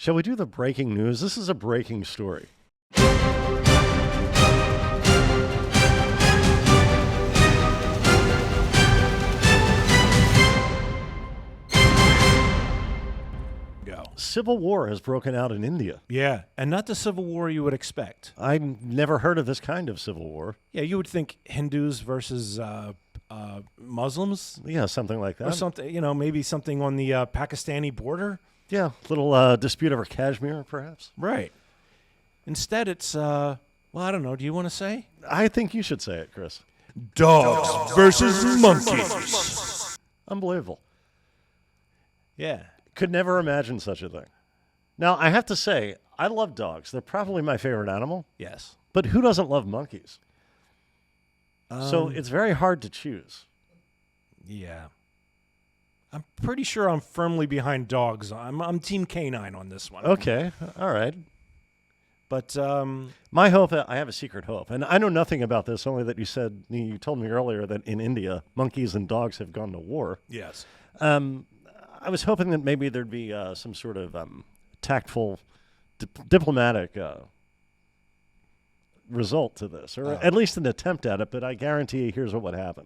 Shall we do the breaking news? This is a breaking story. Go. Civil war has broken out in India. Yeah, and not the civil war you would expect. I've never heard of this kind of civil war. Yeah, you would think Hindus versus Muslims. Yeah, something like that. Or something, maybe something on the Pakistani border. Yeah, little dispute over Kashmir, perhaps. Right. Instead, it's, I don't know. Do you want to say? I think you should say it, Chris. Dogs versus monkeys. Unbelievable. Yeah. Could never imagine such a thing. Now, I have to say, I love dogs. They're probably my favorite animal. Yes. But who doesn't love monkeys? So it's very hard to choose. Yeah. I'm pretty sure I'm firmly behind dogs. I'm Team Canine on this one. Okay. All right. But my hope, I have a secret hope, and I know nothing about this, only that you told me earlier that in India, monkeys and dogs have gone to war. yes. I was hoping that maybe there'd be some sort of tactful, diplomatic result to this, or at least an attempt at it, but I guarantee you here's what would happen.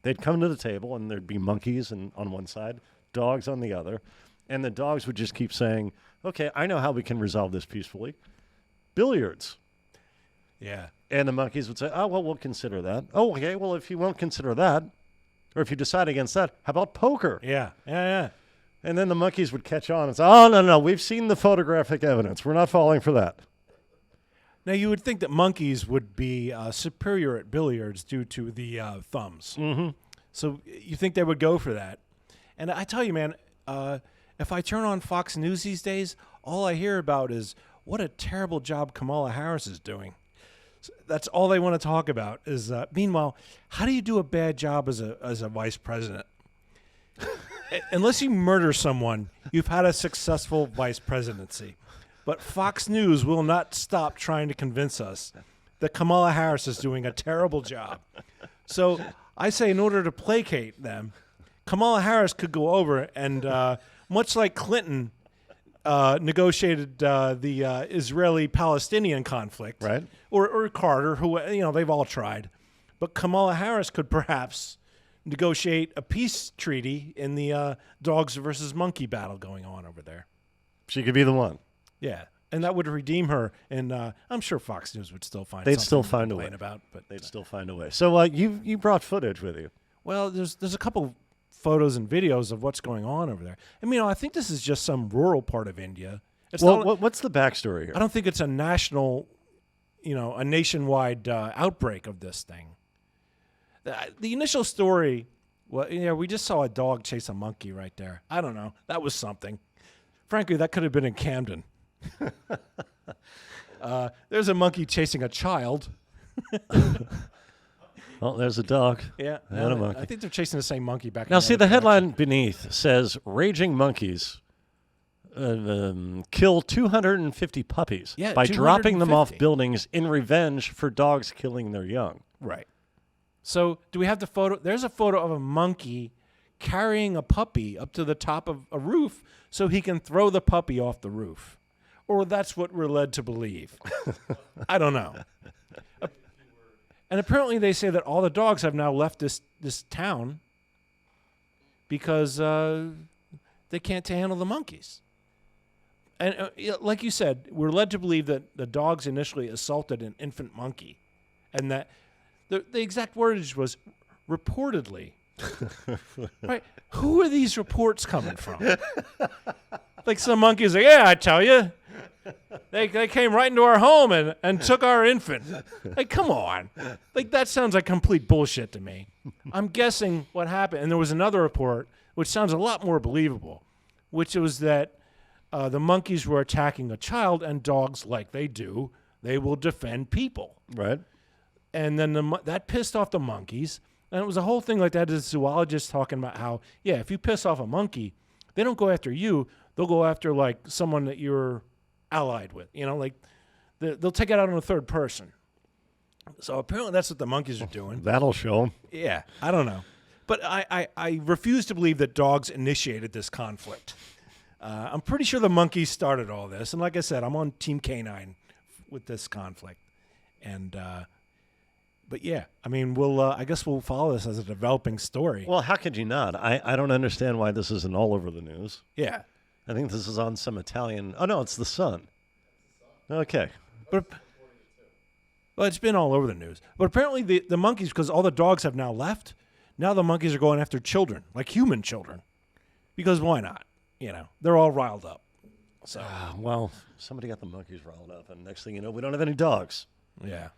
They'd come to the table, and there'd be monkeys on one side, dogs on the other, and the dogs would just keep saying, okay, I know how we can resolve this peacefully. Billiards. Yeah. And the monkeys would say, oh, well, we'll consider that. Oh, okay, well, if you won't consider that, or if you decide against that, how about poker? Yeah. Yeah. And then the monkeys would catch on and say, oh, no, we've seen the photographic evidence. We're not falling for that. Now, you would think that monkeys would be superior at billiards due to the thumbs. Mm-hmm. So you think they would go for that. And I tell you, man, if I turn on Fox News these days, all I hear about is what a terrible job Kamala Harris is doing. So that's all they want to talk about is, meanwhile, how do you do a bad job as a vice president? Unless you murder someone, you've had a successful vice presidency. But Fox News will not stop trying to convince us that Kamala Harris is doing a terrible job. So I say in order to placate them, Kamala Harris could go over and, much like Clinton negotiated the Israeli-Palestinian conflict, Right. or Carter, who they've all tried. But Kamala Harris could perhaps negotiate a peace treaty in the dogs versus monkey battle going on over there. She could be the one. Yeah, and that would redeem her, and I'm sure Fox News would still find They'd something still to find a complain way. about. But They'd still find a way. So you brought footage with you. well, there's a couple photos and videos of what's going on over there. I mean, I think this is just some rural part of India. It's Well, not, what's the backstory here? I don't think it's a national, a nationwide outbreak of this thing. The initial story, we just saw a dog chase a monkey right there. I don't know. That was something. Frankly, that could have been in Camden. There's a monkey chasing a child. Well, there's a dog. Yeah, And a monkey. I think they're chasing the same monkey back. Now, in see, other the direction. headline beneath says, raging monkeys kill 250 puppies Yeah, by dropping them off 250. buildings in revenge for dogs killing their young. Right. So, do we have the photo? There's a photo of a monkey carrying a puppy up to the top of a roof so he can throw the puppy off the roof. Or that's what we're led to believe. I don't know. And apparently they say that all the dogs have now left this town because they can't handle the monkeys. And like you said, we're led to believe that the dogs initially assaulted an infant monkey. And that the exact wordage was reportedly. Right? Who are these reports coming from? Like some monkeys like, yeah, I tell you. They came right into our home and took our infant. Like, come on. Like, that sounds like complete bullshit to me. I'm guessing what happened. And there was another report, which sounds a lot more believable, which was that the monkeys were attacking a child, and dogs, like they do, they will defend people. Right. And then that pissed off the monkeys. And it was a whole thing like that. This zoologist talking about how, yeah, if you piss off a monkey, they don't go after you. They'll go after, like, someone that you're allied with. Like they'll take it out on a third person. So apparently that's what the monkeys are doing. That'll show them. Yeah, I don't know. But I refuse to believe that dogs initiated this conflict. I'm pretty sure the monkeys started all this. And like I said, I'm on Team Canine with this conflict. And, but yeah, I mean, I guess we'll follow this as a developing story. Well, how could you not? I don't understand why this isn't all over the news. Yeah. I think this is on some Italian. Oh, no, it's the Sun. Okay. But well, it's been all over the news. But apparently the monkeys, because all the dogs have now left, now the monkeys are going after children, like human children. Because why not? They're all riled up. So Well, somebody got the monkeys riled up, and next thing you know, we don't have any dogs. yeah.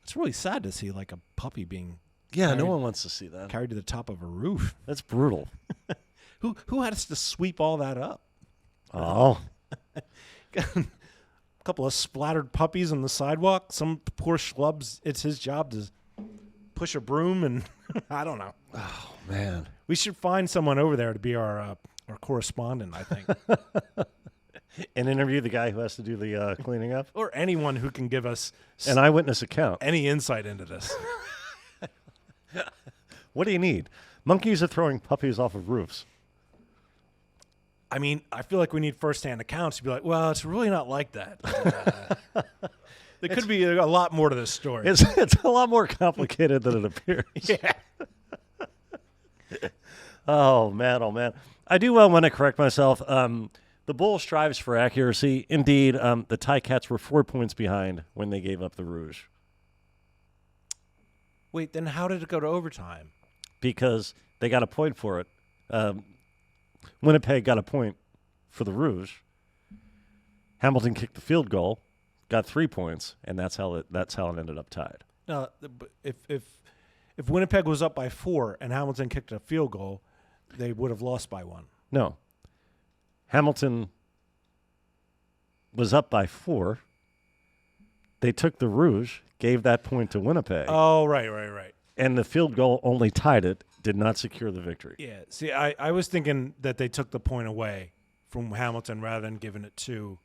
It's really sad to see like a puppy being Yeah, no carried- one wants to see that. carried to the top of a roof. That's brutal. Who has to sweep all that up? Oh. A couple of splattered puppies on the sidewalk. Some poor schlubs, it's his job to push a broom, and I don't know. Oh, man. We should find someone over there to be our correspondent, I think. And interview the guy who has to do the cleaning up? Or anyone who can give us An eyewitness account. any insight into this. What do you need? Monkeys are throwing puppies off of roofs. I mean, I feel like we need firsthand accounts to be like, well, it's really not like that. There could be a lot more to this story. It's a lot more complicated than it appears. Yeah. Oh, man, oh, man. I do want to correct myself. The bull strives for accuracy. Indeed, the Tie Cats were 4 points behind when they gave up the Rouge Wait, then how did it go to overtime? because they got a point for it. Winnipeg got a point for the Rouge. Hamilton kicked the field goal, got 3 points, and that's how it ended up tied. Now, if Winnipeg was up by 4 and Hamilton kicked a field goal, they would have lost by 1. No. Hamilton was up by 4. They took the Rouge, gave that point to Winnipeg, Oh, right. and the field goal only tied it, did not secure the victory. Yeah. See, I was thinking that they took the point away from Hamilton rather than giving it to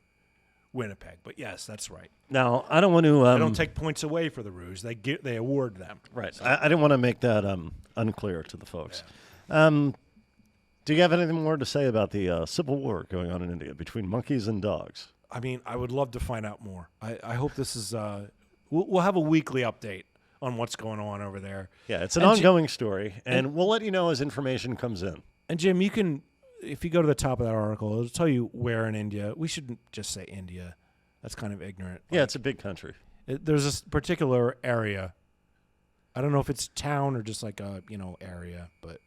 Winnipeg. But yes, that's right. Now, I don't want to... They don't take points away for the Rouge. They award them. Right. I didn't want to make that unclear to the folks. Yeah. Do you have anything more to say about the civil war going on in India between monkeys and dogs? I mean, I would love to find out more. I hope this is... We'll have a weekly update on what's going on over there. Yeah, it's an ongoing story, and we'll let you know as information comes in. And Jim, you can, if you go to the top of that article, it'll tell you where in India. We shouldn't just say India. That's kind of ignorant. Yeah, it's a big country. There's this particular area. I don't know if it's town or just like a area, but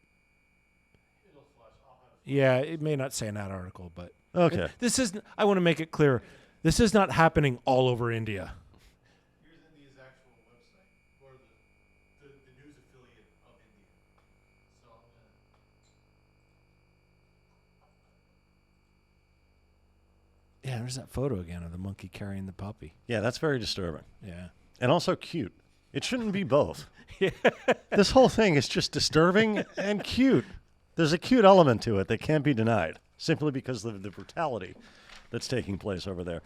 yeah, it may not say in that article, but Okay. this is. I want to make it clear. This is not happening all over India. Here's India's actual website, or the news affiliate of India. So I'm gonna. Yeah, there's that photo again of the monkey carrying the puppy. Yeah, that's very disturbing. Yeah. And also cute. It shouldn't be both. This whole thing is just disturbing and cute. There's a cute element to it that can't be denied, simply because of the brutality that's taking place over there.